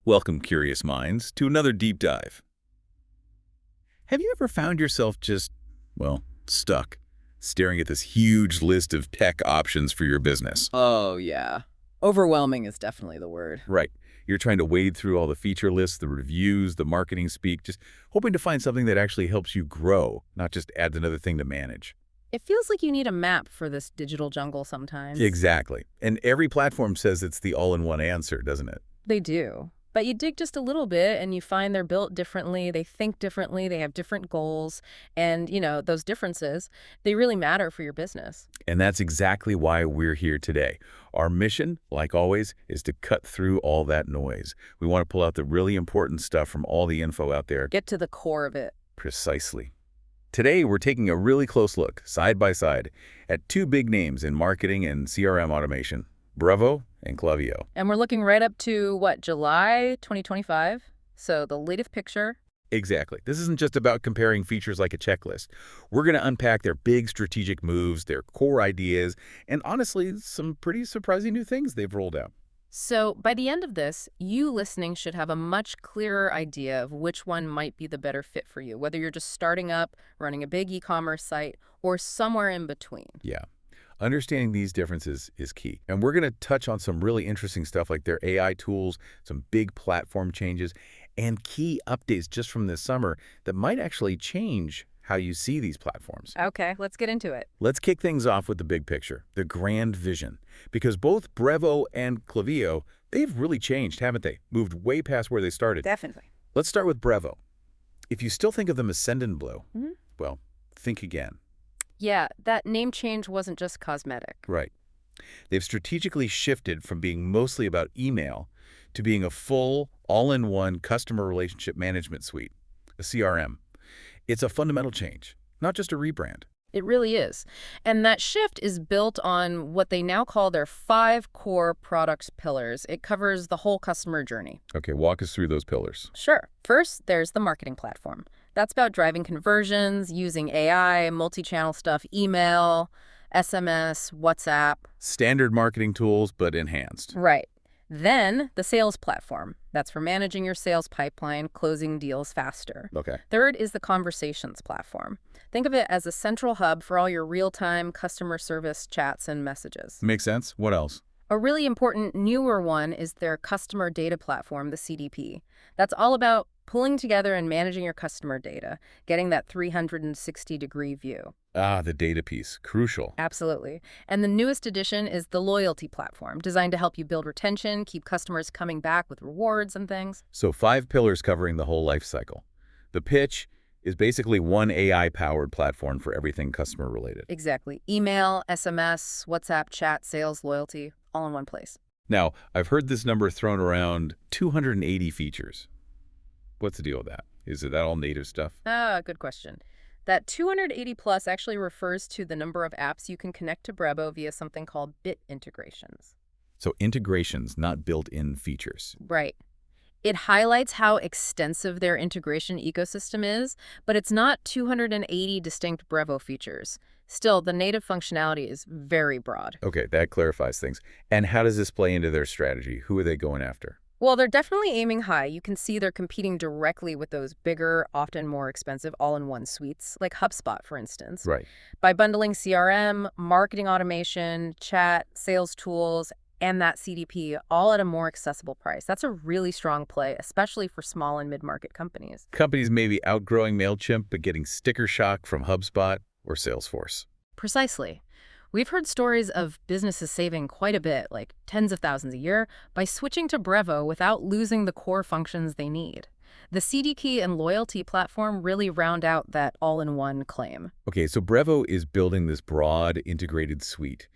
Welcome, curious minds, to another deep dive. Have you ever found yourself just, well, stuck, staring at this huge list of tech options for your business? Oh, yeah. Overwhelming is definitely the word. Right. You're trying to wade through all the feature lists, the reviews, the marketing speak, just hoping to find something that actually helps you grow, not just adds another thing to manage. It feels like you need a map for this digital jungle sometimes. Exactly. And every platform says it's the all-in-one answer, doesn't it? They do. But you dig just a little bit and you find they're built differently, they think differently, they have different goals, and, those differences, they really matter for your business. And that's exactly why we're here today. Our mission, like always, is to cut through all that noise. We want to pull out the really important stuff from all the info out there. Get to the core of it. Precisely. Today, we're taking a really close look, side by side, at two big names in marketing and CRM automation, Brevo and Klaviyo. And we're looking right up to, July 2025? So the latest picture. Exactly. This isn't just about comparing features like a checklist. We're going to unpack their big strategic moves, their core ideas, and honestly, some pretty surprising new things they've rolled out. So by the end of this, you listening should have a much clearer idea of which one might be the better fit for you, whether you're just starting up, running a big e-commerce site, or somewhere in between. Yeah. Understanding these differences is key. And we're going to touch on some really interesting stuff like their AI tools, some big platform changes, and key updates just from this summer that might actually change how you see these platforms. Okay, let's get into it. Let's kick things off with the big picture, the grand vision. Because both Brevo and Klaviyo, they've really changed, haven't they? Moved way past where they started. Definitely. Let's start with Brevo. If you still think of them as SendinBlue, well, think again. Yeah, that name change wasn't just cosmetic. Right. They've strategically shifted from being mostly about email to being a full, all-in-one customer relationship management suite, a CRM. It's a fundamental change, not just a rebrand. It really is. And that shift is built on what they now call their 5 core product pillars. It covers the whole customer journey. Okay, walk us through those pillars. Sure. First, there's the marketing platform. That's about driving conversions, using AI, multi-channel stuff, email, SMS, WhatsApp. Standard marketing tools, but enhanced. Right. Then the sales platform. That's for managing your sales pipeline, closing deals faster. Okay. Third is the conversations platform. Think of it as a central hub for all your real-time customer service chats and messages. Makes sense. What else? A really important newer one is their customer data platform, the CDP. That's all about pulling together and managing your customer data, getting that 360-degree view. Ah, the data piece. Crucial. Absolutely. And the newest addition is the loyalty platform, designed to help you build retention, keep customers coming back with rewards and things. So 5 pillars covering the whole life cycle. The pitch is basically one AI-powered platform for everything customer-related. Exactly. Email, SMS, WhatsApp, chat, sales, loyalty, all in one place. Now, I've heard this number thrown around, 280 features. What's the deal with that? Is that all native stuff? Good question. That 280 plus actually refers to the number of apps you can connect to Brevo via something called bit integrations. So integrations, not built-in features. Right. It highlights how extensive their integration ecosystem is, but it's not 280 distinct Brevo features. Still, the native functionality is very broad. Okay, that clarifies things. And how does this play into their strategy? Who are they going after? Well, they're definitely aiming high. You can see they're competing directly with those bigger, often more expensive all-in-one suites, like HubSpot, for instance. Right. By bundling CRM, marketing automation, chat, sales tools, and that CDP all at a more accessible price. That's a really strong play, especially for small and mid-market companies. Companies may be outgrowing MailChimp, but getting sticker shock from HubSpot or Salesforce. Precisely. We've heard stories of businesses saving quite a bit, like tens of thousands a year, by switching to Brevo without losing the core functions they need. The CDK and loyalty platform really round out that all-in-one claim. Okay, so Brevo is building this broad, integrated suite.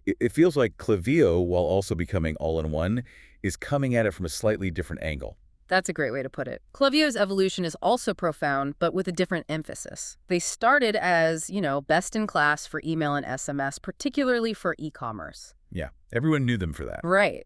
It feels like Klayviyo, while also becoming all-in-one, is coming at it from a slightly different angle. That's a great way to put it. Klaviyo's evolution is also profound, but with a different emphasis. They started as, best in class for email and SMS, particularly for e-commerce. Yeah, everyone knew them for that. Right.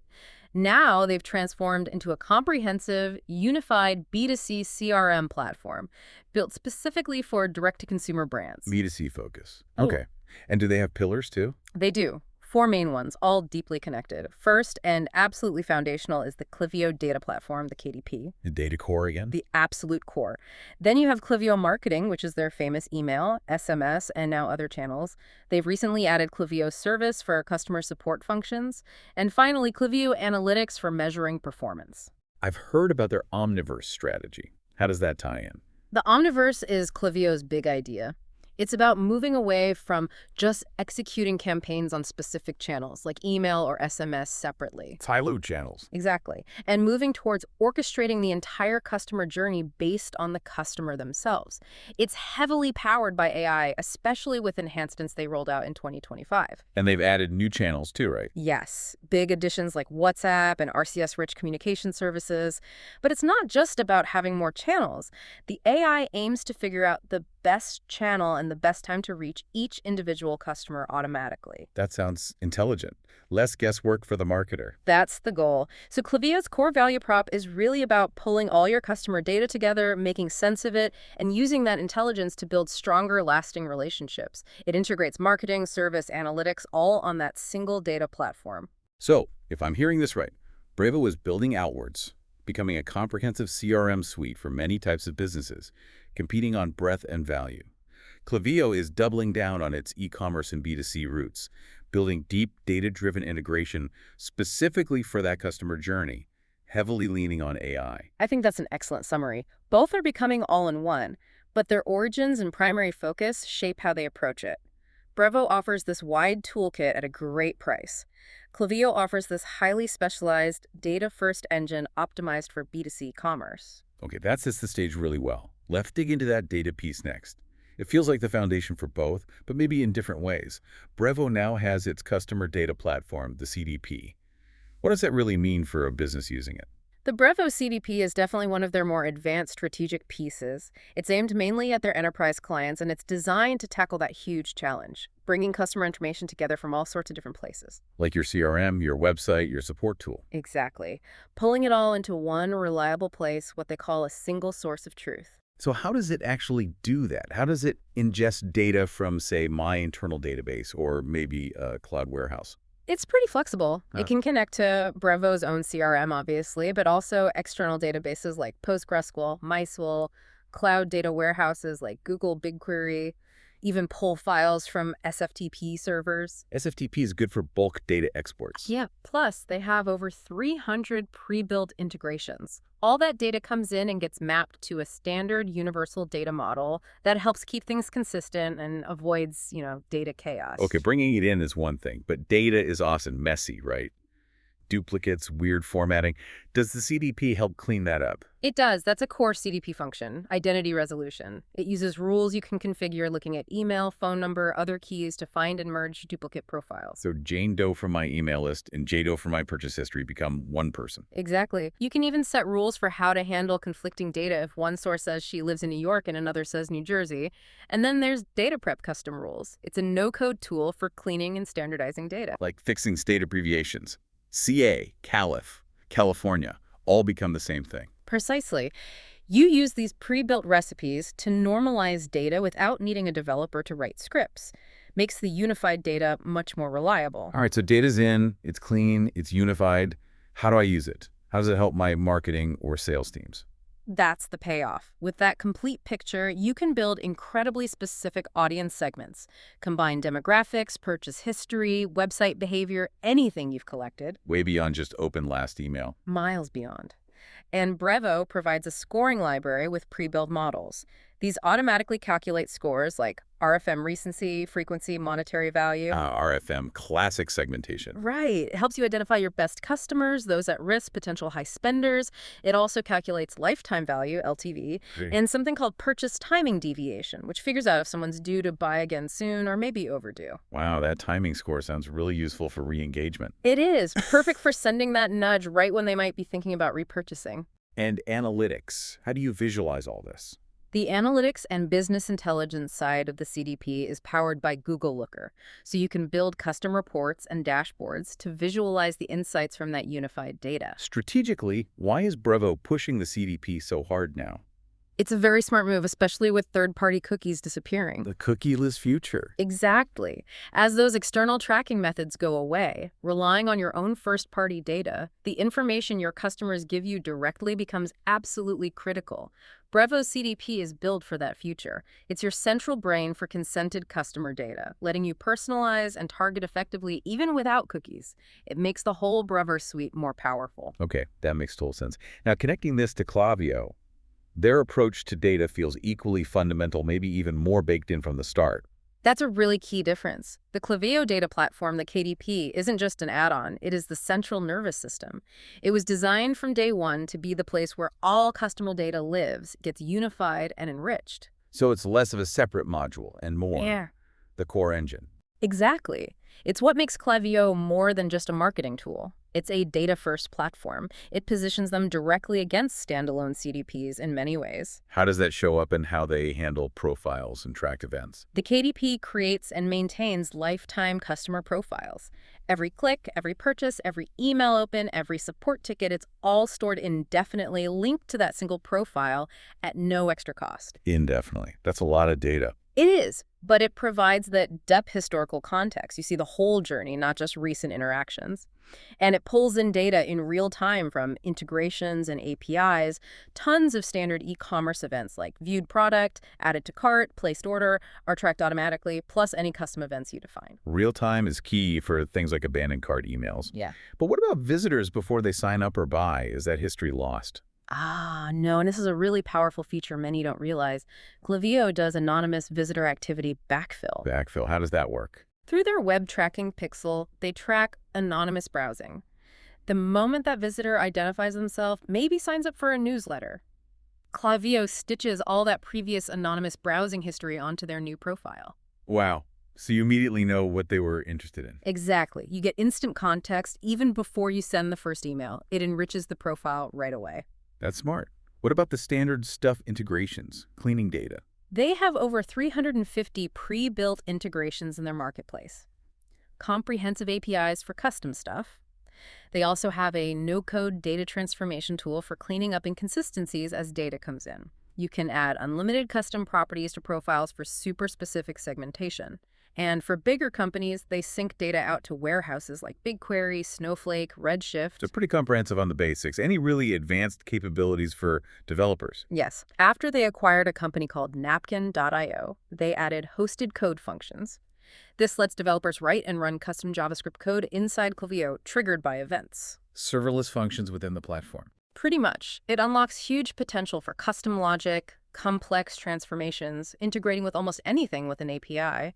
Now they've transformed into a comprehensive, unified B2C CRM platform built specifically for direct-to-consumer brands. B2C focus. Okay. And do they have pillars too? They do. Four main ones, all deeply connected. First, and absolutely foundational, is the Klaviyo data platform, the KDP, The data core again? the absolute core. Then you have Klaviyo Marketing, which is their famous email, SMS, and now other channels. They've recently added Klaviyo Service for customer support functions. And finally, Klaviyo Analytics for measuring performance. I've heard about their omniverse strategy. How does that tie in? The Omniverse is Klaviyo's big idea. It's about moving away from just executing campaigns on specific channels, like email or SMS separately. Silo channels. Exactly. And moving towards orchestrating the entire customer journey based on the customer themselves. It's heavily powered by AI, especially with enhancements they rolled out in 2025. And they've added new channels too, right? Yes, big additions like WhatsApp and RCS-rich communication services. But it's not just about having more channels. The AI aims to figure out the best channel and the best time to reach each individual customer automatically. That sounds intelligent. Less guesswork for the marketer. That's the goal. So Klaviyo's core value prop is really about pulling all your customer data together, making sense of it, and using that intelligence to build stronger, lasting relationships. It integrates marketing, service, analytics, all on that single data platform. So, if I'm hearing this right, Brevo is building outwards, becoming a comprehensive CRM suite for many types of businesses, competing on breadth and value. Klayviyo is doubling down on its e-commerce and B2C roots, building deep data-driven integration specifically for that customer journey, heavily leaning on AI. I think that's an excellent summary. Both are becoming all-in-one, but their origins and primary focus shape how they approach it. Brevo offers this wide toolkit at a great price. Klayviyo offers this highly specialized, data-first engine optimized for B2C commerce. Okay, that sets the stage really well. Let's dig into that data piece next. It feels like the foundation for both, but maybe in different ways. Brevo now has its customer data platform, the CDP. What does that really mean for a business using it? The Brevo CDP is definitely one of their more advanced strategic pieces. It's aimed mainly at their enterprise clients, and it's designed to tackle that huge challenge, bringing customer information together from all sorts of different places. Like your CRM, your website, your support tool. Exactly. Pulling it all into one reliable place, what they call a single source of truth. So how does it actually do that? How does it ingest data from, say, my internal database or maybe a cloud warehouse? It's pretty flexible. Huh. It can connect to Brevo's own CRM, obviously, but also external databases like PostgreSQL, MySQL, cloud data warehouses like Google BigQuery, even pull files from SFTP servers. SFTP is good for bulk data exports. Yeah, plus they have over 300 pre-built integrations. All that data comes in and gets mapped to a standard universal data model that helps keep things consistent and avoids, data chaos. Okay, bringing it in is one thing, but data is often messy, right? Duplicates, weird formatting. Does the CDP help clean that up? It does. That's a core CDP function, identity resolution. It uses rules you can configure looking at email, phone number, other keys to find and merge duplicate profiles. So Jane Doe from my email list and J Doe from my purchase history become one person. Exactly. You can even set rules for how to handle conflicting data if one source says she lives in New York and another says New Jersey. And then there's data prep custom rules. It's a no-code tool for cleaning and standardizing data. Like fixing state abbreviations. CA, Calif, California, all become the same thing. Precisely. You use these pre-built recipes to normalize data without needing a developer to write scripts. Makes the unified data much more reliable. All right, so data's in, it's clean, it's unified. How do I use it? How does it help my marketing or sales teams? That's the payoff. With that complete picture, you can build incredibly specific audience segments, combine demographics, purchase history, website behavior, anything you've collected. Way beyond just open last email. Miles beyond. And Brevo provides a scoring library with pre-built models. These automatically calculate scores like RFM recency, frequency, monetary value. RFM, classic segmentation. Right. It helps you identify your best customers, those at risk, potential high spenders. It also calculates lifetime value, LTV, and something called purchase timing deviation, which figures out if someone's due to buy again soon or maybe overdue. Wow, that timing score sounds really useful for re-engagement. It is. Perfect for sending that nudge right when they might be thinking about repurchasing. And analytics. How do you visualize all this? The analytics and business intelligence side of the CDP is powered by Google Looker, so you can build custom reports and dashboards to visualize the insights from that unified data. Strategically, why is Brevo pushing the CDP so hard now? It's a very smart move, especially with third-party cookies disappearing. The cookieless future. Exactly. As those external tracking methods go away, relying on your own first-party data, the information your customers give you directly becomes absolutely critical. Brevo's CDP is built for that future. It's your central brain for consented customer data, letting you personalize and target effectively even without cookies. It makes the whole Brevo suite more powerful. Okay, that makes total sense. Now, connecting this to Klaviyo, their approach to data feels equally fundamental, maybe even more baked in from the start. That's a really key difference. The Klayviyo data platform, the KDP, isn't just an add-on, it is the central nervous system. It was designed from day one to be the place where all customer data lives, gets unified and enriched. So it's less of a separate module and more Yeah. the core engine. Exactly. It's what makes Klayviyo more than just a marketing tool. It's a data-first platform. It positions them directly against standalone CDPs in many ways. How does that show up in how they handle profiles and tracked events? The KDP creates and maintains lifetime customer profiles. Every click, every purchase, every email open, every support ticket, it's all stored indefinitely, linked to that single profile at no extra cost. Indefinitely. That's a lot of data. It is, but it provides that depth historical context. You see the whole journey, not just recent interactions. And it pulls in data in real time from integrations and APIs, tons of standard e-commerce events like viewed product, added to cart, placed order, are tracked automatically, plus any custom events you define. Real time is key for things like abandoned cart emails. Yeah. But what about visitors before they sign up or buy? Is that history lost? No, and this is a really powerful feature many don't realize. Klayviyo does anonymous visitor activity backfill. Backfill, how does that work? Through their web tracking pixel, they track anonymous browsing. The moment that visitor identifies themselves, maybe signs up for a newsletter, Klayviyo stitches all that previous anonymous browsing history onto their new profile. Wow. So you immediately know what they were interested in. Exactly. You get instant context even before you send the first email. It enriches the profile right away. That's smart. What about the standard stuff integrations, cleaning data? They have over 350 pre-built integrations in their marketplace. Comprehensive APIs for custom stuff. They also have a no-code data transformation tool for cleaning up inconsistencies as data comes in. You can add unlimited custom properties to profiles for super specific segmentation. And for bigger companies, they sync data out to warehouses like BigQuery, Snowflake, Redshift. So pretty comprehensive on the basics. Any really advanced capabilities for developers? Yes. After they acquired a company called Napkin.io, they added hosted code functions. This lets developers write and run custom JavaScript code inside Klayviyo, triggered by events. Serverless functions within the platform. Pretty much. It unlocks huge potential for custom logic, complex transformations, integrating with almost anything with an API.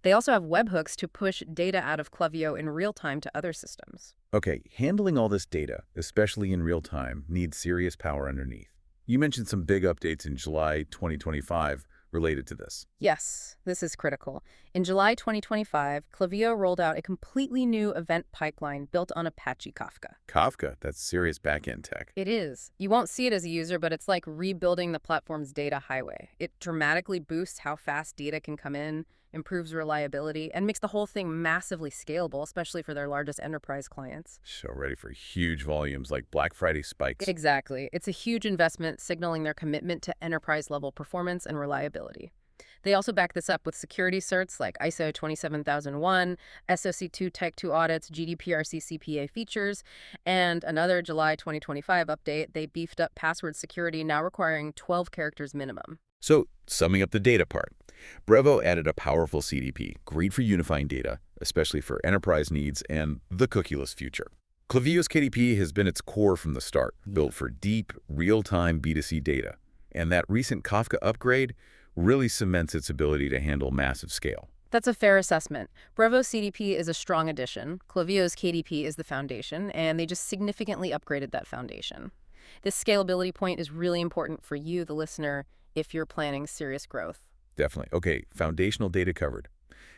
They also have webhooks to push data out of Klayviyo in real time to other systems. Okay, handling all this data, especially in real time, needs serious power underneath. You mentioned some big updates in July 2025 related to this. Yes, this is critical. In July 2025, Klayviyo rolled out a completely new event pipeline built on Apache Kafka. Kafka, that's serious backend tech. It is. You won't see it as a user, but it's like rebuilding the platform's data highway. It dramatically boosts how fast data can come in, improves reliability, and makes the whole thing massively scalable, especially for their largest enterprise clients. So ready for huge volumes like Black Friday spikes. Exactly. It's a huge investment, signaling their commitment to enterprise-level performance and reliability. They also back this up with security certs like ISO 27001, SOC 2 Type 2 audits, GDPR CCPA features, and another July 2025 update, they beefed up password security, now requiring 12 characters minimum. So, summing up the data part, Brevo added a powerful CDP, great for unifying data, especially for enterprise needs and the cookieless future. Klayviyo's KDP has been its core from the start, built for deep, real-time B2C data. And that recent Kafka upgrade really cements its ability to handle massive scale. That's a fair assessment. Brevo's CDP is a strong addition. Klayviyo's KDP is the foundation, and they just significantly upgraded that foundation. This scalability point is really important for you, the listener, if you're planning serious growth. Definitely. Okay, foundational data covered.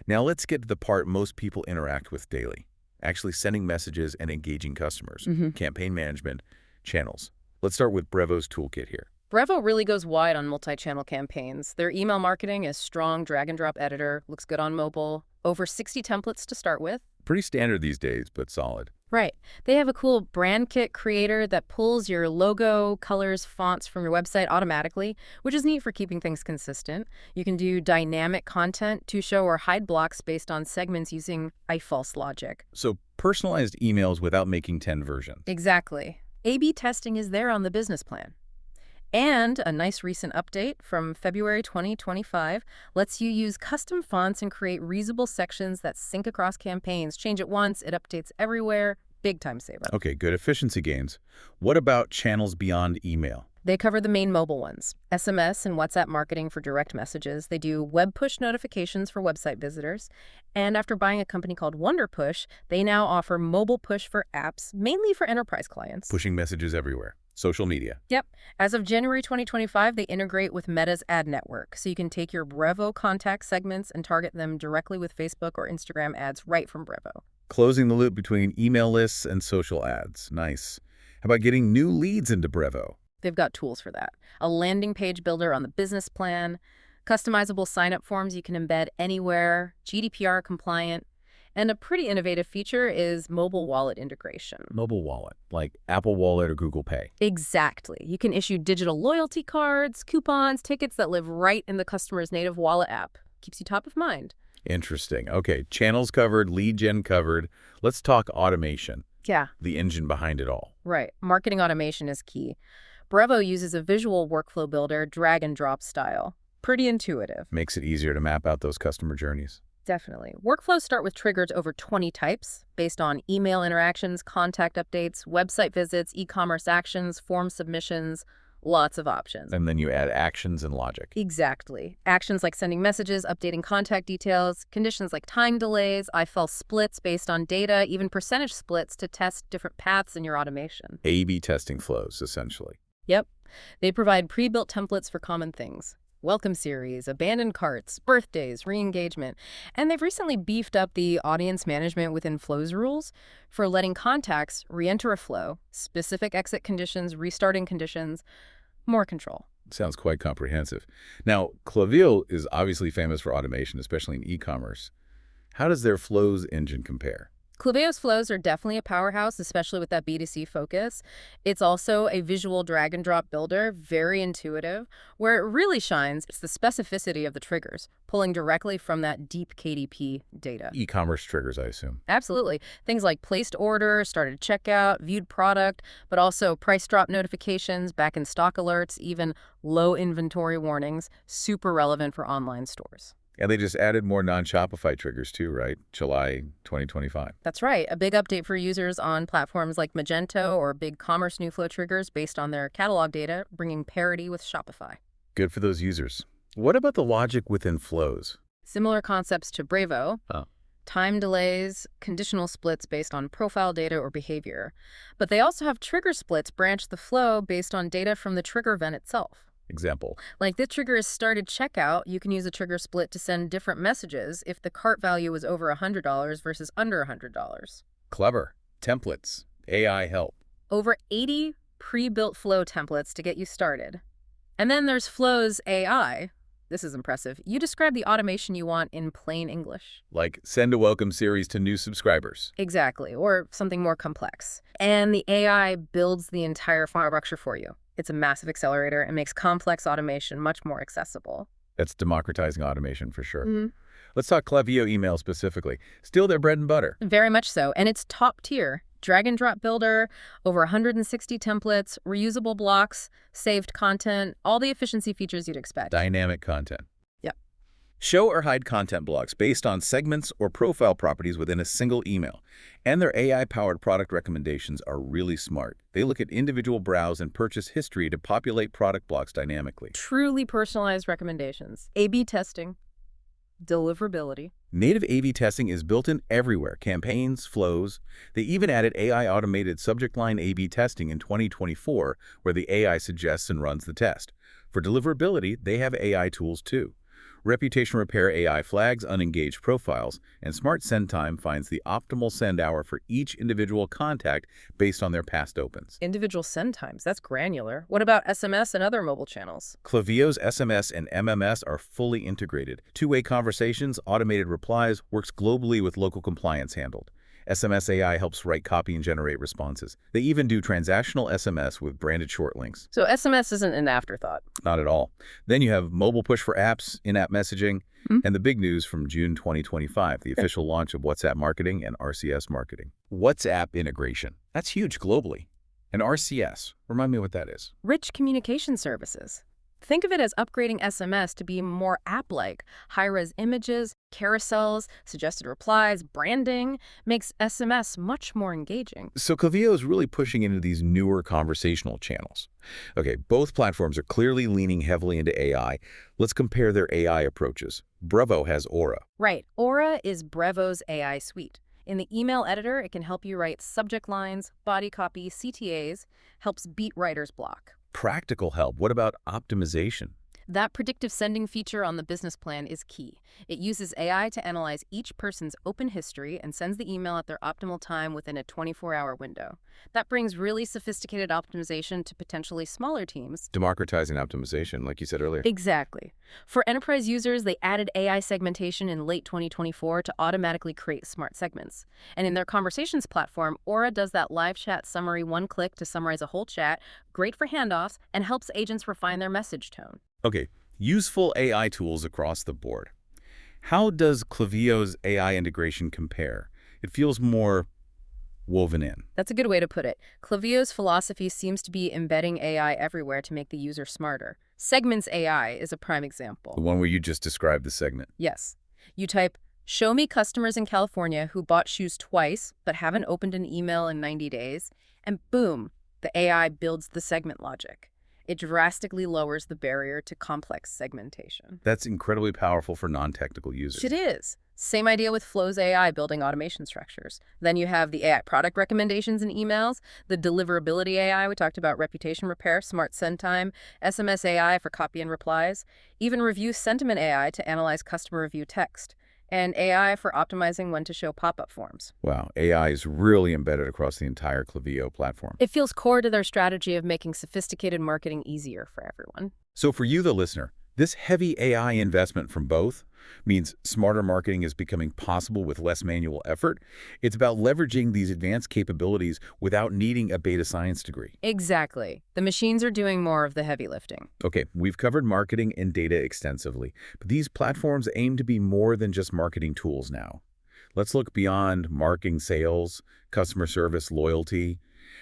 Now let's get to the part most people interact with daily. Actually sending messages and engaging customers. Campaign management, channels. Let's start with Brevo's toolkit here. Brevo really goes wide on multi-channel campaigns. Their email marketing is strong drag-and-drop editor, looks good on mobile, over 60 templates to start with. Pretty standard these days, but solid. Right. They have a cool brand kit creator that pulls your logo, colors, fonts from your website automatically, which is neat for keeping things consistent. You can do dynamic content to show or hide blocks based on segments using ifalse logic. So personalized emails without making 10 versions. Exactly. A/B testing is there on the business plan. And a nice recent update from February 2025 lets you use custom fonts and create reusable sections that sync across campaigns. Change it once, it updates everywhere. Big time saver. Okay, good efficiency gains. What about channels beyond email? They cover the main mobile ones, SMS and WhatsApp marketing for direct messages. They do web push notifications for website visitors. And after buying a company called WonderPush, they now offer mobile push for apps, mainly for enterprise clients. Pushing messages everywhere. Social media. Yep. As of January 2025, they integrate with Meta's ad network, so you can take your Brevo contact segments and target them directly with Facebook or Instagram ads right from Brevo. Closing the loop between email lists and social ads. Nice. How about getting new leads into Brevo? They've got tools for that. A landing page builder on the business plan, customizable sign-up forms you can embed anywhere, GDPR compliant, and a pretty innovative feature is mobile wallet integration. Mobile wallet, like Apple Wallet or Google Pay. Exactly. You can issue digital loyalty cards, coupons, tickets that live right in the customer's native wallet app. Keeps you top of mind. Interesting. Okay, channels covered, lead gen covered. Let's talk automation. Yeah. The engine behind it all. Right. Marketing automation is key. Brevo uses a visual workflow builder, drag and drop style. Pretty intuitive. Makes it easier to map out those customer journeys. Definitely. Workflows start with triggers over 20 types based on email interactions, contact updates, website visits, e-commerce actions, form submissions, lots of options. And then you add actions and logic. Exactly. Actions like sending messages, updating contact details, conditions like time delays, ifalse splits based on data, even percentage splits to test different paths in your automation. A/B testing flows, essentially. Yep. They provide pre-built templates for common things. Welcome series, abandoned carts, birthdays, re-engagement. And they've recently beefed up the audience management within flows rules for letting contacts re-enter a flow, specific exit conditions, restarting conditions, more control. Sounds quite comprehensive. Now, Klayviyo is obviously famous for automation, especially in e-commerce. How does their flows engine compare? Klaviyo's flows are definitely a powerhouse, especially with that B2C focus. It's also a visual drag and drop builder, very intuitive. Where it really shines, it's the specificity of the triggers, pulling directly from that deep KDP data. E-commerce triggers, I assume. Absolutely. Things like placed order, started checkout, viewed product, but also price drop notifications, back in stock alerts, even low inventory warnings, super relevant for online stores. And they just added more non-Shopify triggers too, right? July 2025. That's right. A big update for users on platforms like Magento or BigCommerce new flow triggers based on their catalog data, bringing parity with Shopify. Good for those users. What about the logic within flows? Similar concepts to Brevo. Oh. Time delays, conditional splits based on profile data or behavior. But they also have trigger splits branch the flow based on data from the trigger event itself. Example. Like this trigger is started checkout, you can use a trigger split to send different messages if the cart value is over $100 versus under $100. Clever. Templates. AI help. Over 80 pre-built flow templates to get you started. And then there's Flow's AI. This is impressive. You describe the automation you want in plain English. Like send a welcome series to new subscribers. Exactly, or something more complex. And the AI builds the entire file structure for you. It's a massive accelerator and makes complex automation much more accessible. That's democratizing automation for sure. Mm-hmm. Let's talk Klayviyo email specifically. Still their bread and butter. Very much so. And it's top tier. Drag and drop builder, over 160 templates, reusable blocks, saved content, all the efficiency features you'd expect. Dynamic content. Yep. Show or hide content blocks based on segments or profile properties within a single email. And their AI-powered product recommendations are really smart. They look at individual browse and purchase history to populate product blocks dynamically. Truly personalized recommendations. A/B testing. Deliverability. Native A/B testing is built in everywhere, campaigns, flows. They even added AI-automated subject line A/B testing in 2024, where the AI suggests and runs the test. For deliverability, they have AI tools too. Reputation Repair AI flags unengaged profiles, and Smart Send Time finds the optimal send hour for each individual contact based on their past opens. Individual send times, that's granular. What about SMS and other mobile channels? Klaviyo's SMS and MMS are fully integrated. Two-way conversations, automated replies, works globally with local compliance handled. SMS AI helps write copy and generate responses. They even do transactional SMS with branded short links. So SMS isn't an afterthought. Not at all. Then you have mobile push for apps, in-app messaging, Hmm? and the big news from June 2025, the official launch of WhatsApp marketing and RCS marketing. WhatsApp integration. That's huge globally. And RCS, remind me what that is. Rich communication services. Think of it as upgrading SMS to be more app-like. High-res images, carousels, suggested replies, branding makes SMS much more engaging. So Klayviyo is really pushing into these newer conversational channels. Okay, both platforms are clearly leaning heavily into AI. Let's compare their AI approaches. Brevo has Aura. Right. Aura is Brevo's AI suite. In the email editor, it can help you write subject lines, body copy, CTAs, helps beat writer's block. Practical help. What about optimization? That predictive sending feature on the business plan is key. It uses AI to analyze each person's open history and sends the email at their optimal time within a 24-hour window. That brings really sophisticated optimization to potentially smaller teams. Democratizing optimization, like you said earlier. Exactly. For enterprise users, they added AI segmentation in late 2024 to automatically create smart segments. And in their conversations platform, Aura does that live chat summary one click to summarize a whole chat, great for handoffs, and helps agents refine their message tone. Okay, useful AI tools across the board. How does Klayviyo's AI integration compare? It feels more woven in. That's a good way to put it. Klaviyo's philosophy seems to be embedding AI everywhere to make the user smarter. Segments AI is a prime example. The one where you just described the segment. Yes. You type, "Show me customers in California who bought shoes twice but haven't opened an email in 90 days," and boom, the AI builds the segment logic. It drastically lowers the barrier to complex segmentation. That's incredibly powerful for non-technical users. It is. Same idea with Flow's AI building automation structures. Then you have the AI product recommendations in emails, the deliverability AI, we talked about reputation repair, smart send time, SMS AI for copy and replies, even review sentiment AI to analyze customer review text, and AI for optimizing when to show pop-up forms. Wow, AI is really embedded across the entire Klayviyo platform. It feels core to their strategy of making sophisticated marketing easier for everyone. So for you, the listener, this heavy AI investment from both means smarter marketing is becoming possible with less manual effort. It's about leveraging these advanced capabilities without needing a data science degree. Exactly. The machines are doing more of the heavy lifting. Okay, we've covered marketing and data extensively, but these platforms aim to be more than just marketing tools now. Let's look beyond marketing, sales, customer service, loyalty.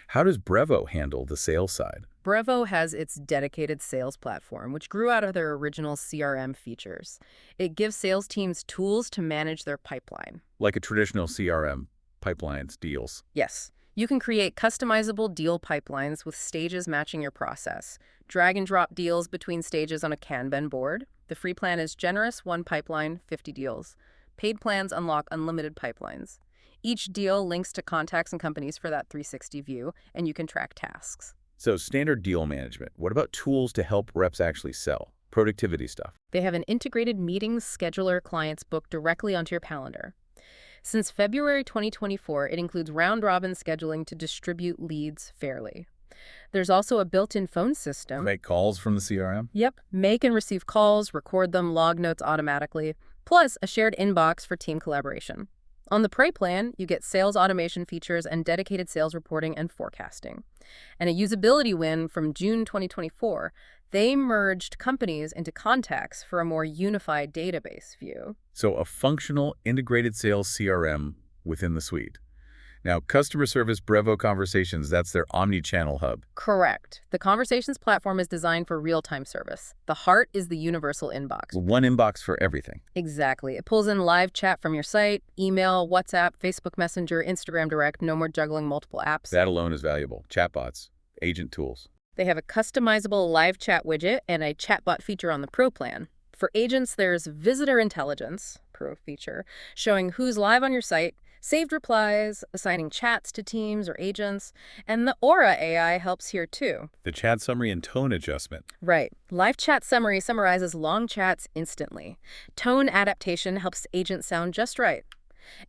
How does Brevo handle the sales side? Brevo has its dedicated sales platform, which grew out of their original CRM features. It gives sales teams tools to manage their pipeline. Like a traditional CRM, pipelines, deals. Yes, you can create customizable deal pipelines with stages matching your process. Drag and drop deals between stages on a Kanban board. The free plan is generous, one pipeline, 50 deals. Paid plans unlock unlimited pipelines. Each deal links to contacts and companies for that 360 view, and you can track tasks. So standard deal management. What about tools to help reps actually sell? Productivity stuff. They have an integrated meetings scheduler clients book directly onto your calendar. Since February 2024, it includes round-robin scheduling to distribute leads fairly. There's also a built-in phone system. Make calls from the CRM? Yep, make and receive calls, record them, log notes automatically, plus a shared inbox for team collaboration. On the Prey plan, you get sales automation features and dedicated sales reporting and forecasting. And a usability win from June 2024, they merged companies into contacts for a more unified database view. So a functional integrated sales CRM within the suite. Now, customer service Bvo Conversations, that's their omni-channel hub. Correct. The Conversations platform is designed for real-time service. The heart is the universal inbox. One inbox for everything. Exactly. It pulls in live chat from your site, email, WhatsApp, Facebook Messenger, Instagram Direct, no more juggling multiple apps. That alone is valuable. Chatbots, agent tools. They have a customizable live chat widget and a chatbot feature on the Pro plan. For agents, there's Visitor Intelligence, Pro feature, showing who's live on your site, saved replies, assigning chats to teams or agents, and the Aura AI helps here too. The chat summary and tone adjustment. Right. Live chat summary summarizes long chats instantly. Tone adaptation helps agents sound just right.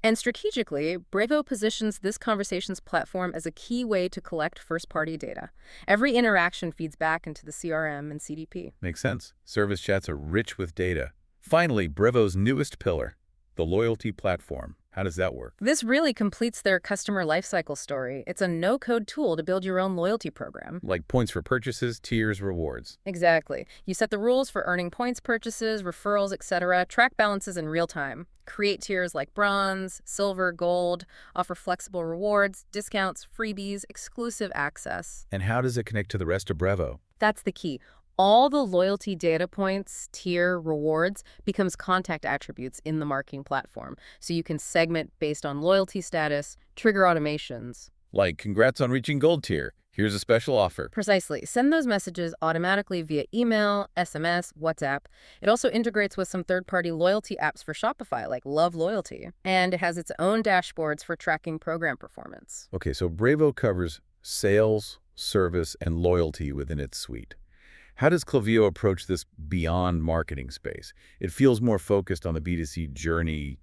And strategically, Brevo positions this conversations platform as a key way to collect first-party data. Every interaction feeds back into the CRM and CDP. Makes sense. Service chats are rich with data. Finally, Brevo's newest pillar, the loyalty platform. How does that work? This really completes their customer lifecycle story. It's a no-code tool to build your own loyalty program. Like points for purchases, tiers, rewards. Exactly. You set the rules for earning points purchases, referrals, etc., track balances in real time, create tiers like bronze, silver, gold, offer flexible rewards, discounts, freebies, exclusive access. And how does it connect to the rest of Brevo? That's the key. All the loyalty data points, tier, rewards becomes contact attributes in the marketing platform. So you can segment based on loyalty status, trigger automations. Like, congrats on reaching gold tier. Here's a special offer. Precisely. Send those messages automatically via email, SMS, WhatsApp. It also integrates with some third-party loyalty apps for Shopify, like Love Loyalty. And it has its own dashboards for tracking program performance. Okay, so Brevo covers sales, service, and loyalty within its suite. How does Klayviyo approach this beyond marketing space? It feels more focused on the B2C journey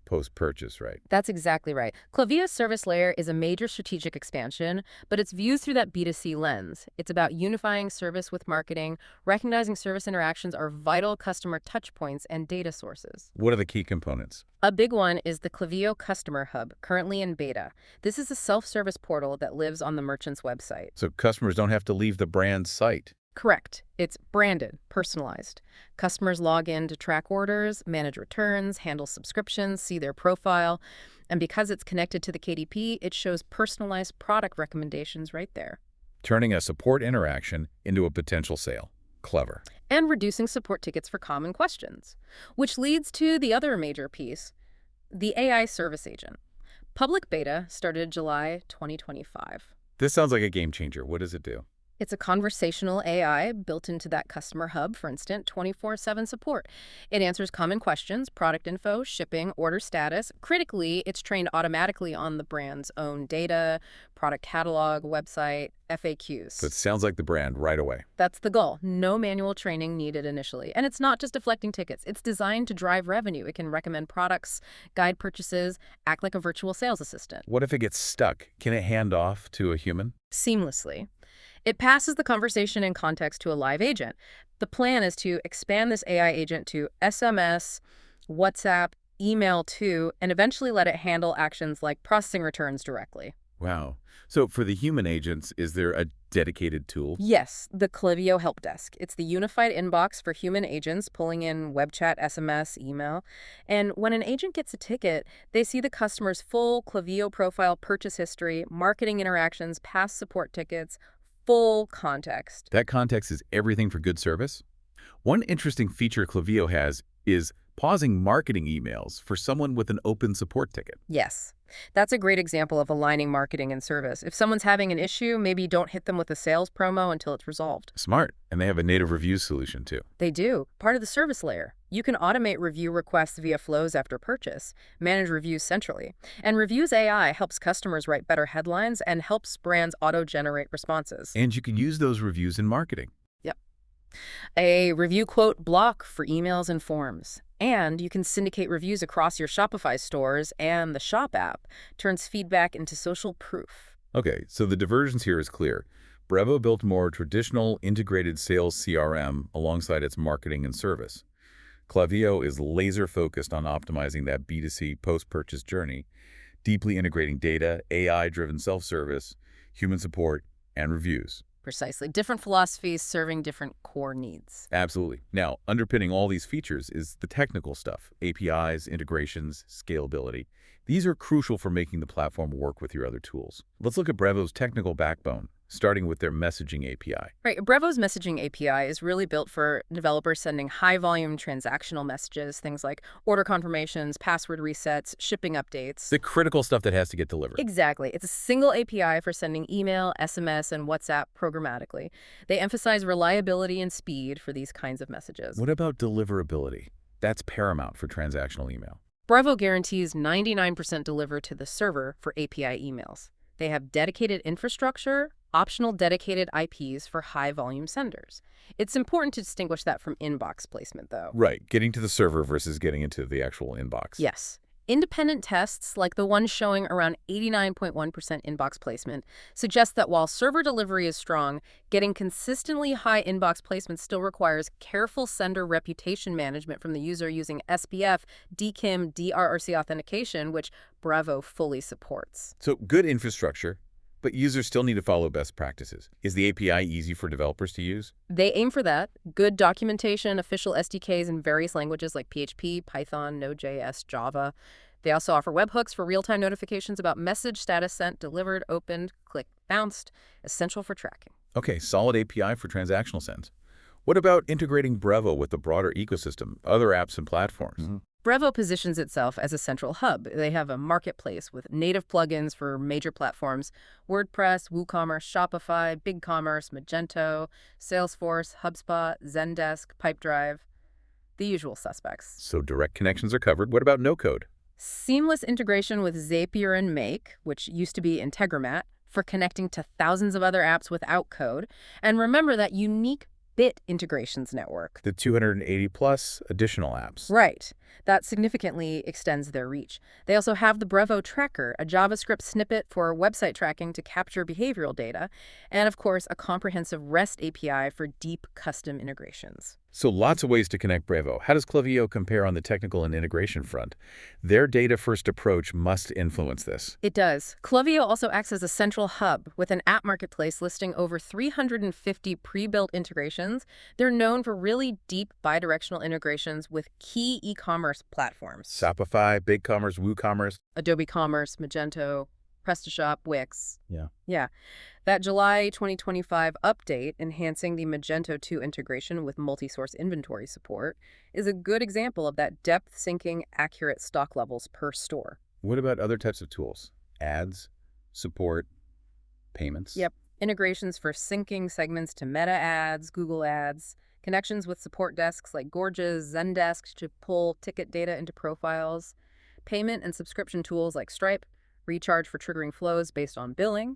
post-purchase, right? That's exactly right. Klaviyo's service layer is a major strategic expansion, but it's viewed through that B2C lens. It's about unifying service with marketing, recognizing service interactions are vital customer touchpoints and data sources. What are the key components? A big one is the Klayviyo Customer Hub, currently in beta. This is a self-service portal that lives on the merchant's website. So customers don't have to leave the brand's site. Correct. It's branded, personalized. Customers log in to track orders, manage returns, handle subscriptions, see their profile. And because it's connected to the KDP, it shows personalized product recommendations right there. Turning a support interaction into a potential sale. Clever. And reducing support tickets for common questions. Which leads to the other major piece, the AI service agent. Public beta started July 2025. This sounds like a game changer. What does it do? It's a conversational AI built into that customer hub for instant 24/7 support. It answers common questions, product info, shipping, order status. Critically, it's trained automatically on the brand's own data, product catalog, website, FAQs. So it sounds like the brand right away. That's the goal. No manual training needed initially. And it's not just deflecting tickets. It's designed to drive revenue. It can recommend products, guide purchases, act like a virtual sales assistant. What if it gets stuck? Can it hand off to a human? Seamlessly. It passes the conversation and context to a live agent. The plan is to expand this AI agent to SMS, WhatsApp, email too, and eventually let it handle actions like processing returns directly. Wow. So for the human agents, is there a dedicated tool? Yes, the Klayviyo Help Desk. It's the unified inbox for human agents pulling in web chat, SMS, email. And when an agent gets a ticket, they see the customer's full Klayviyo profile, purchase history, marketing interactions, past support tickets, full context. That context is everything for good service? One interesting feature Klayviyo has is pausing marketing emails for someone with an open support ticket. Yes, that's a great example of aligning marketing and service. If someone's having an issue, maybe don't hit them with a sales promo until it's resolved. Smart. And they have a native review solution too. They do. Part of the service layer. You can automate review requests via flows after purchase, manage reviews centrally. And Reviews AI helps customers write better headlines and helps brands auto-generate responses. And you can use those reviews in marketing. Yep. A review quote block for emails and forms. And you can syndicate reviews across your Shopify stores, and the Shop app turns feedback into social proof. Okay, so the divergence here is clear. Brevo built more traditional integrated sales CRM alongside its marketing and service. Klayviyo is laser-focused on optimizing that B2C post-purchase journey, deeply integrating data, AI-driven self-service, human support, and reviews. Precisely. Different philosophies serving different core needs. Absolutely. Now, underpinning all these features is the technical stuff, APIs, integrations, scalability. These are crucial for making the platform work with your other tools. Let's look at Brevo's technical backbone, starting with their messaging API. Right. Brevo's messaging API is really built for developers sending high-volume transactional messages, things like order confirmations, password resets, shipping updates. The critical stuff that has to get delivered. Exactly. It's a single API for sending email, SMS, and WhatsApp programmatically. They emphasize reliability and speed for these kinds of messages. What about deliverability? That's paramount for transactional email. Brevo guarantees 99% delivered to the server for API emails. They have dedicated infrastructure, optional dedicated IPs for high-volume senders. It's important to distinguish that from inbox placement, though. Right, getting to the server versus getting into the actual inbox. Yes. Independent tests, like the one showing around 89.1% inbox placement, suggest that while server delivery is strong, getting consistently high inbox placement still requires careful sender reputation management from the user using SPF, DKIM, DRRC authentication, which Brevo fully supports. So good infrastructure, but users still need to follow best practices. Is the API easy for developers to use? They aim for that. Good documentation, official SDKs in various languages like PHP, Python, Node.js, Java. They also offer webhooks for real-time notifications about message status sent, delivered, opened, clicked, bounced, essential for tracking. Okay, solid API for transactional sends. What about integrating Brevo with the broader ecosystem, other apps and platforms? Brevo positions itself as a central hub. They have a marketplace with native plugins for major platforms: WordPress, WooCommerce, Shopify, BigCommerce, Magento, Salesforce, HubSpot, Zendesk, Pipedrive, the usual suspects. So direct connections are covered. What about no-code? Seamless integration with Zapier and Make, which used to be Integromat, for connecting to thousands of other apps without code. And remember that unique Bit integrations network. The 280-plus additional apps. Right. That significantly extends their reach. They also have the Brevo Tracker, a JavaScript snippet for website tracking to capture behavioral data, and of course, a comprehensive REST API for deep custom integrations. So lots of ways to connect Brevo. How does Klaviyo compare on the technical and integration front? Their data-first approach must influence this. It does. Klayviyo also acts as a central hub with an app marketplace listing over 350 pre-built integrations. They're known for really deep bidirectional integrations with key e-commerce platforms. Shopify, BigCommerce, WooCommerce. Adobe Commerce, Magento, PrestaShop, Wix. Yeah. That July 2025 update, enhancing the Magento 2 integration with multi-source inventory support, is a good example of that depth syncing accurate stock levels per store. What about other types of tools? Ads, support, payments? Yep. Integrations for syncing segments to Meta ads, Google ads, connections with support desks like Gorgeous, Zendesk to pull ticket data into profiles, payment and subscription tools like Stripe, recharge for triggering flows based on billing,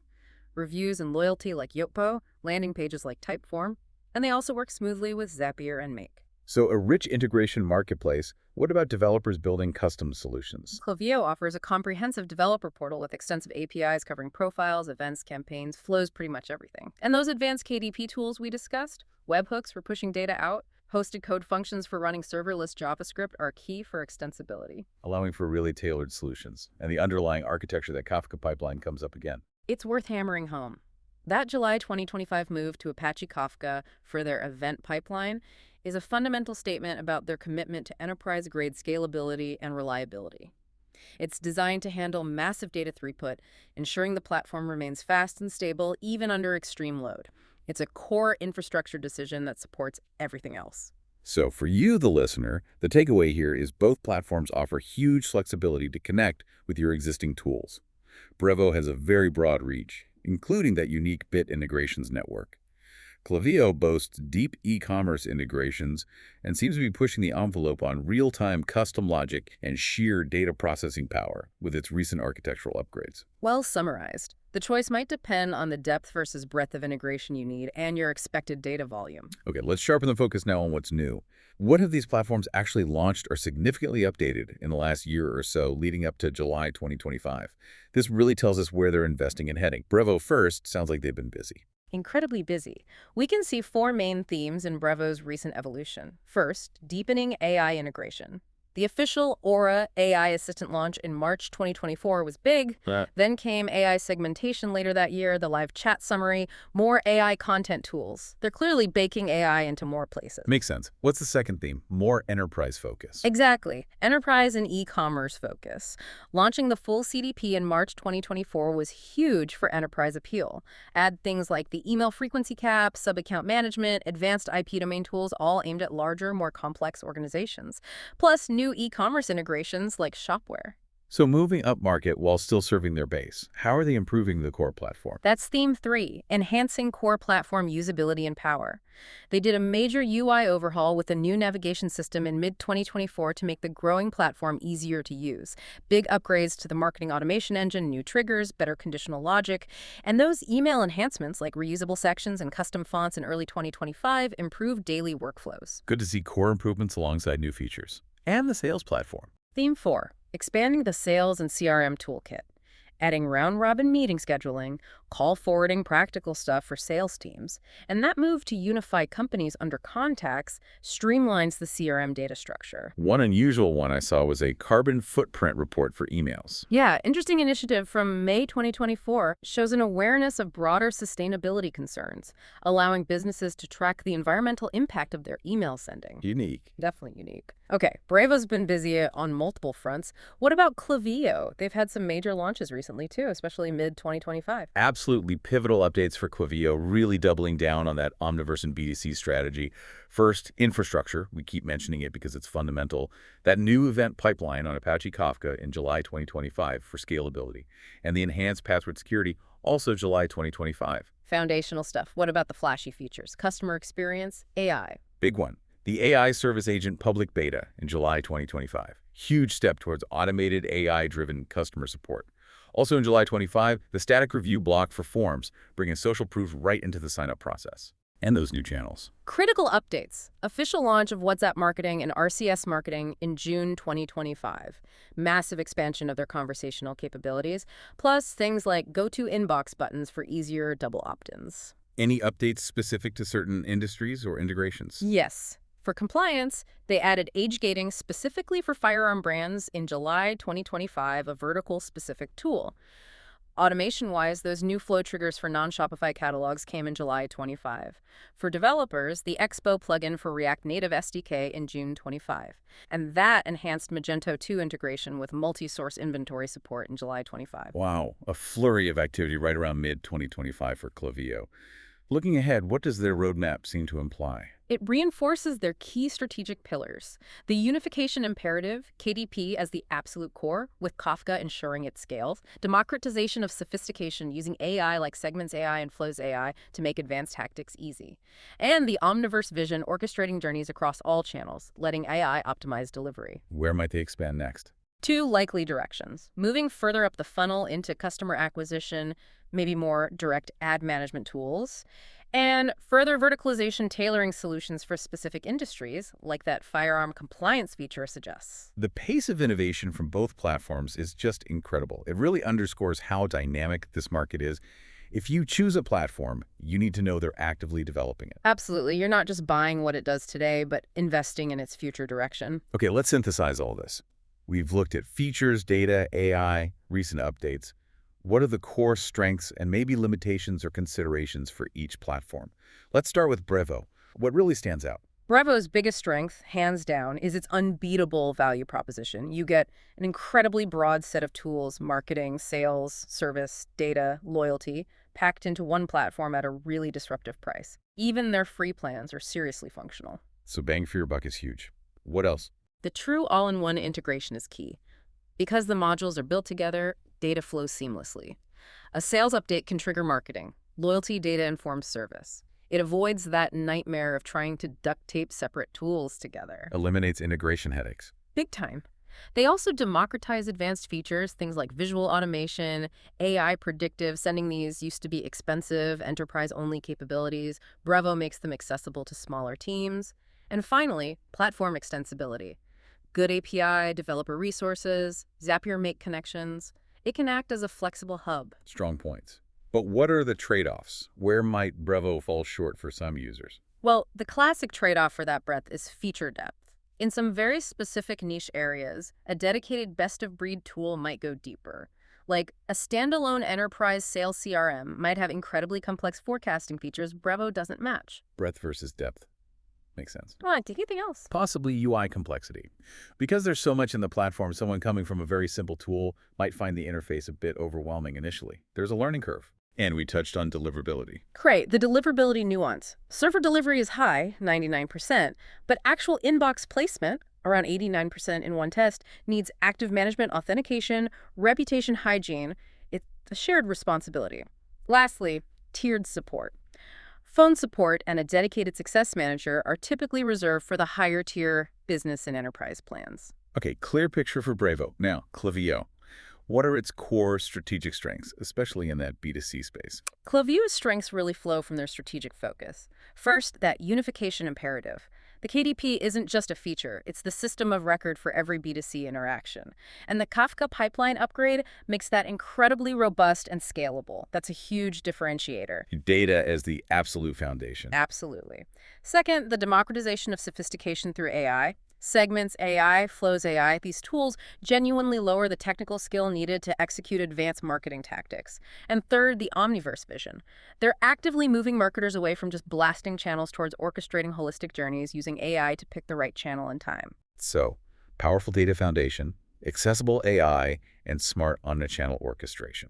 reviews and loyalty like Yotpo, landing pages like Typeform, and they also work smoothly with Zapier and Make. So a rich integration marketplace. What about developers building custom solutions? Klaviyo offers a comprehensive developer portal with extensive APIs covering profiles, events, campaigns, flows, pretty much everything. And those advanced KDP tools we discussed, webhooks for pushing data out, hosted code functions for running serverless JavaScript are key for extensibility. Allowing for really tailored solutions. And the underlying architecture, that Kafka pipeline, comes up again. It's worth hammering home. That July 2025 move to Apache Kafka for their event pipeline is a fundamental statement about their commitment to enterprise-grade scalability and reliability. It's designed to handle massive data throughput, ensuring the platform remains fast and stable even under extreme load. It's a core infrastructure decision that supports everything else. So for you, the listener, the takeaway here is both platforms offer huge flexibility to connect with your existing tools. Brevo has a very broad reach, including that unique Bit integrations network. Klaviyo boasts deep e-commerce integrations and seems to be pushing the envelope on real-time custom logic and sheer data processing power with its recent architectural upgrades. Well summarized. The choice might depend on the depth versus breadth of integration you need and your expected data volume. Okay, let's sharpen the focus now on what's new. What have these platforms actually launched or significantly updated in the last year or so leading up to July 2025? This really tells us where they're investing and heading. Brevo first sounds like they've been busy. Incredibly busy. We can see four main themes in Brevo's recent evolution. First, deepening AI integration. The official Aura AI assistant launch in March 2024 was big. Then came AI segmentation later that year, the live chat summary, more AI content tools. They're clearly baking AI into more places. Makes sense. What's the second theme? More enterprise focus. Exactly. Enterprise and e-commerce focus. Launching the full CDP in March 2024 was huge for enterprise appeal. Add things like the email frequency cap, sub-account management, advanced IP domain tools, all aimed at larger, more complex organizations. Plus, new e-commerce integrations like Shopware. So moving upmarket while still serving their base, how are they improving the core platform? That's theme 3, enhancing core platform usability and power. They did a major UI overhaul with a new navigation system in mid-2024 to make the growing platform easier to use. Big upgrades to the marketing automation engine, new triggers, better conditional logic, and those email enhancements like reusable sections and custom fonts in early 2025 improved daily workflows. Good to see core improvements alongside new features. And the sales platform. Theme 4, expanding the sales and CRM toolkit. Adding round-robin meeting scheduling, call forwarding practical stuff for sales teams, and that move to unify companies under contacts streamlines the CRM data structure. One unusual one I saw was a carbon footprint report for emails. Yeah, interesting initiative from May 2024 shows an awareness of broader sustainability concerns, allowing businesses to track the environmental impact of their email sending. Unique. Definitely unique. Okay, Brevo's been busy on multiple fronts. What about Klaviyo? They've had some major launches recently too, especially mid-2025. Absolutely pivotal updates for Klayviyo, really doubling down on that Omniverse and BDC strategy. First, infrastructure. We keep mentioning it because it's fundamental. That new event pipeline on Apache Kafka in July 2025 for scalability. And the enhanced password security, also July 2025. Foundational stuff. What about the flashy features? Customer experience, AI. Big one. The AI Service Agent public beta in July 2025. Huge step towards automated AI-driven customer support. Also in July 25, the static review block for forms, bringing social proof right into the sign-up process. And those new channels. Critical updates. Official launch of WhatsApp marketing and RCS marketing in June 2025. Massive expansion of their conversational capabilities, plus things like go-to inbox buttons for easier double opt-ins. Any updates specific to certain industries or integrations? Yes. For compliance, they added age gating specifically for firearm brands in July 2025, a vertical-specific tool. Automation-wise, those new flow triggers for non-Shopify catalogs came in July 25. For developers, the Expo plugin for React Native SDK in June 25. And that enhanced Magento 2 integration with multi-source inventory support in July 25. Wow, a flurry of activity right around mid-2025 for Klayviyo. Looking ahead, what does their roadmap seem to imply? It reinforces their key strategic pillars. The unification imperative, KDP as the absolute core, with Kafka ensuring it scales. Democratization of sophistication using AI like Segments AI and Flows AI to make advanced tactics easy. And the Omniverse vision orchestrating journeys across all channels, letting AI optimize delivery. Where might they expand next? 2 likely directions. Moving further up the funnel into customer acquisition, maybe more direct ad management tools, and further verticalization tailoring solutions for specific industries, like that firearm compliance feature suggests. The pace of innovation from both platforms is just incredible. It really underscores how dynamic this market is. If you choose a platform, you need to know they're actively developing it. Absolutely. You're not just buying what it does today, but investing in its future direction. Okay, let's synthesize all this. We've looked at features, data, AI, recent updates. What are the core strengths and maybe limitations or considerations for each platform? Let's start with Brevo. What really stands out? Brevo's biggest strength, hands down, is its unbeatable value proposition. You get an incredibly broad set of tools, marketing, sales, service, data, loyalty, packed into one platform at a really disruptive price. Even their free plans are seriously functional. So bang for your buck is huge. What else? The true all-in-one integration is key. Because the modules are built together, data flows seamlessly. A sales update can trigger marketing. Loyalty data informs service. It avoids that nightmare of trying to duct tape separate tools together. Eliminates integration headaches. Big time. They also democratize advanced features, things like visual automation, AI predictive. Sending these used to be expensive, enterprise-only capabilities. Brevo makes them accessible to smaller teams. And finally, platform extensibility. Good API, developer resources, Zapier Make connections. It can act as a flexible hub. Strong points. But what are the trade-offs? Where might Brevo fall short for some users? Well, the classic trade-off for that breadth is feature depth. In some very specific niche areas, a dedicated best-of-breed tool might go deeper. Like, a standalone enterprise sales CRM might have incredibly complex forecasting features Brevo doesn't match. Breadth versus depth. Makes sense. Anything else? Possibly UI complexity. Because there's so much in the platform, someone coming from a very simple tool might find the interface a bit overwhelming initially. There's a learning curve. And we touched on deliverability. Great, the deliverability nuance. Server delivery is high, 99%, but actual inbox placement, around 89% in one test, needs active management authentication, reputation hygiene. It's a shared responsibility. Lastly, tiered support. Phone support and a dedicated success manager are typically reserved for the higher tier business and enterprise plans. Okay, clear picture for Brevo. Now, Klaviyo. What are its core strategic strengths, especially in that B2C space? Klaviyo's strengths really flow from their strategic focus. First, that unification imperative. The KDP isn't just a feature, it's the system of record for every B2C interaction. And the Kafka pipeline upgrade makes that incredibly robust and scalable. That's a huge differentiator. Data as the absolute foundation. Absolutely. Second, the democratization of sophistication through AI. Segments AI, Flows AI, these tools genuinely lower the technical skill needed to execute advanced marketing tactics. And third, the omniverse vision. They're actively moving marketers away from just blasting channels towards orchestrating holistic journeys using AI to pick the right channel and time. So, powerful data foundation, accessible AI, and smart omnichannel orchestration.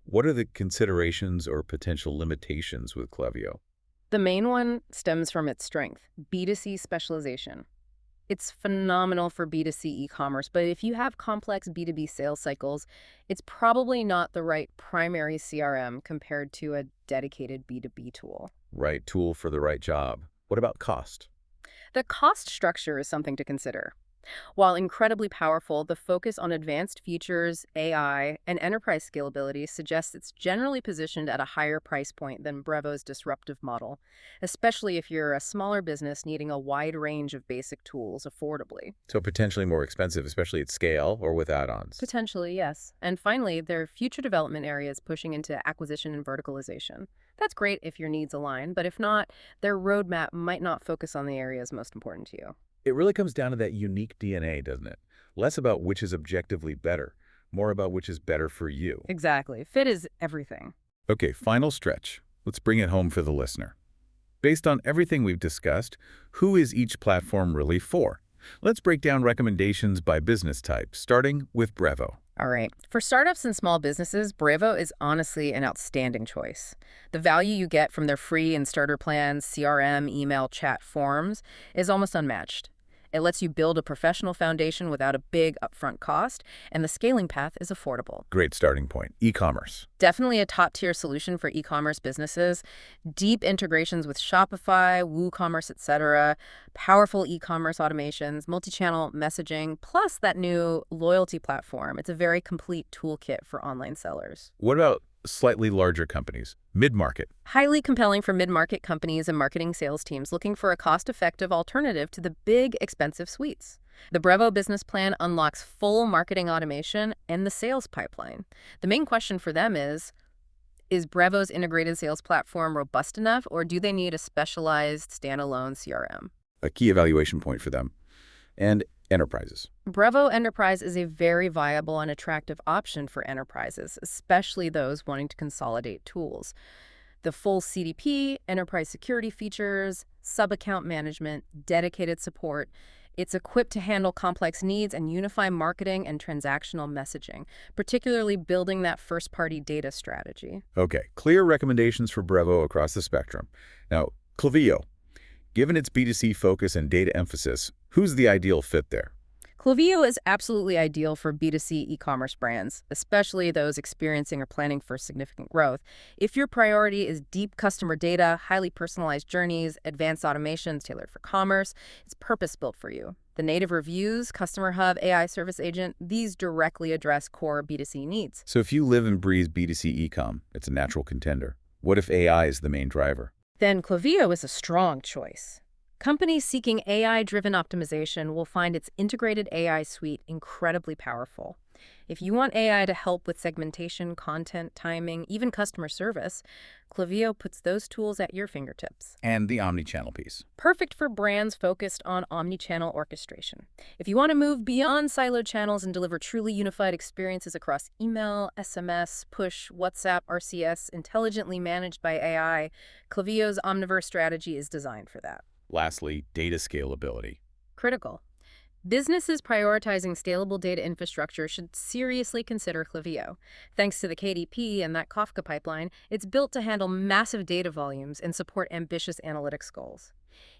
What are the considerations or potential limitations with Klaviyo? The main one stems from its strength, B2C specialization. It's phenomenal for B2C e-commerce, but if you have complex B2B sales cycles, it's probably not the right primary CRM compared to a dedicated B2B tool. Right tool for the right job. What about cost? The cost structure is something to consider. While incredibly powerful, the focus on advanced features, AI, and enterprise scalability suggests it's generally positioned at a higher price point than Brevo's disruptive model, especially if you're a smaller business needing a wide range of basic tools affordably. So potentially more expensive, especially at scale or with add-ons. Potentially, yes. And finally, there are future development areas pushing into acquisition and verticalization. That's great if your needs align, but if not, their roadmap might not focus on the areas most important to you. It really comes down to that unique DNA, doesn't it? Less about which is objectively better, more about which is better for you. Exactly. Fit is everything. Okay, final stretch. Let's bring it home for the listener. Based on everything we've discussed, who is each platform really for? Let's break down recommendations by business type, starting with Brevo. All right. For startups and small businesses, Brevo is honestly an outstanding choice. The value you get from their free and starter plans, CRM, email, chat, forms is almost unmatched. It lets you build a professional foundation without a big upfront cost, and the scaling path is affordable. Great starting point. E-commerce. Definitely a top-tier solution for e-commerce businesses. Deep integrations with Shopify, WooCommerce, etc. Powerful e-commerce automations, multi-channel messaging, plus that new loyalty platform. It's a very complete toolkit for online sellers. What about slightly larger companies? Mid-market. Highly compelling for mid-market companies and marketing sales teams looking for a cost-effective alternative to the big, expensive suites. The Brevo business plan unlocks full marketing automation and the sales pipeline. The main question for them is Brevo's integrated sales platform robust enough, or do they need a specialized standalone CRM? A key evaluation point for them. And enterprises. Brevo Enterprise is a very viable and attractive option for enterprises, especially those wanting to consolidate tools. The full CDP, enterprise security features, sub-account management, dedicated support. It's equipped to handle complex needs and unify marketing and transactional messaging, particularly building that first-party data strategy. Okay, clear recommendations for Brevo across the spectrum. Now, Klaviyo. Given its B2C focus and data emphasis, who's the ideal fit there? Klayviyo is absolutely ideal for B2C e-commerce brands, especially those experiencing or planning for significant growth. If your priority is deep customer data, highly personalized journeys, advanced automations tailored for commerce, it's purpose-built for you. The native reviews, Customer Hub, AI Service Agent, these directly address core B2C needs. So if you live and breathe B2C e-com, it's a natural contender. What if AI is the main driver? Then Klayviyo is a strong choice. Companies seeking AI-driven optimization will find its integrated AI suite incredibly powerful. If you want AI to help with segmentation, content, timing, even customer service, Klayviyo puts those tools at your fingertips. And the omnichannel piece. Perfect for brands focused on omnichannel orchestration. If you want to move beyond siloed channels and deliver truly unified experiences across email, SMS, push, WhatsApp, RCS, intelligently managed by AI, Klayviyo's omniverse strategy is designed for that. Lastly, data scalability. Critical. Businesses prioritizing scalable data infrastructure should seriously consider Klayviyo. Thanks to the KDP and that Kafka pipeline, it's built to handle massive data volumes and support ambitious analytics goals.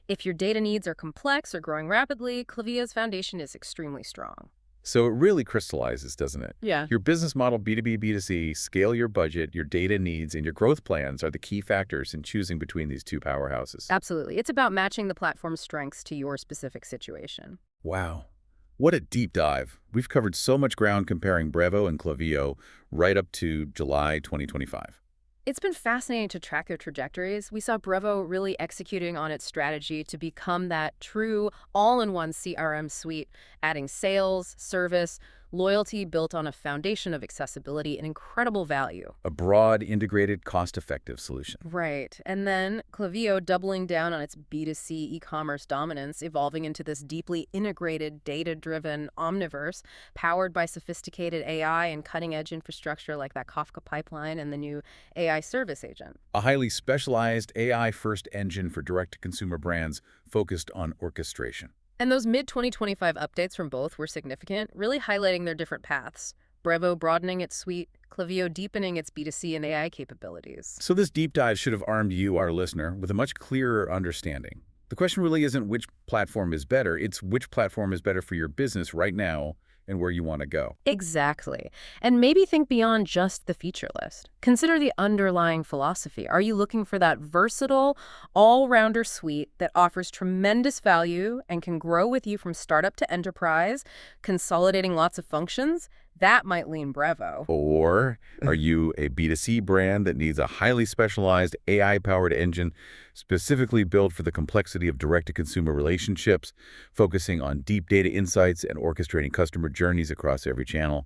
If your data needs are complex or growing rapidly, Klaviyo's foundation is extremely strong. So it really crystallizes, doesn't it? Yeah. Your business model, B2B, B2C, scale your budget, your data needs, and your growth plans are the key factors in choosing between these two powerhouses. Absolutely. It's about matching the platform's strengths to your specific situation. Wow. What a deep dive. We've covered so much ground comparing Brevo and Klaviyo right up to July 2025. It's been fascinating to track their trajectories. We saw Brevo really executing on its strategy to become that true all-in-one CRM suite, adding sales, service, loyalty built on a foundation of accessibility and incredible value. A broad, integrated, cost-effective solution. Right. And then Klaviyo doubling down on its B2C e-commerce dominance, evolving into this deeply integrated, data-driven omniverse powered by sophisticated AI and cutting-edge infrastructure like that Kafka pipeline and the new AI service agent. A highly specialized AI-first engine for direct-to-consumer brands focused on orchestration. And those mid-2025 updates from both were significant, really highlighting their different paths. Brevo broadening its suite, Klaviyo deepening its B2C and AI capabilities. So this deep dive should have armed you, our listener, with a much clearer understanding. The question really isn't which platform is better, it's which platform is better for your business right now and where you want to go. Exactly. And maybe think beyond just the feature list. Consider the underlying philosophy. Are you looking for that versatile, all-rounder suite that offers tremendous value and can grow with you from startup to enterprise, consolidating lots of functions? That might lean Brevo. Or are you a B2C brand that needs a highly specialized AI-powered engine specifically built for the complexity of direct-to-consumer relationships, focusing on deep data insights and orchestrating customer journeys across every channel?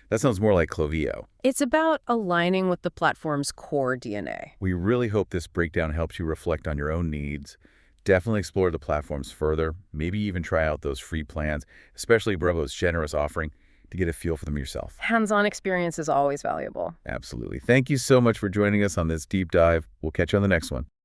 That sounds more like Klayviyo. It's about aligning with the platform's core DNA. We really hope this breakdown helps you reflect on your own needs. Definitely explore the platforms further, maybe even try out those free plans, especially Brevo's generous offering, to get a feel for them yourself. Hands-on experience is always valuable. Absolutely. Thank you so much for joining us on this deep dive. We'll catch you on the next one.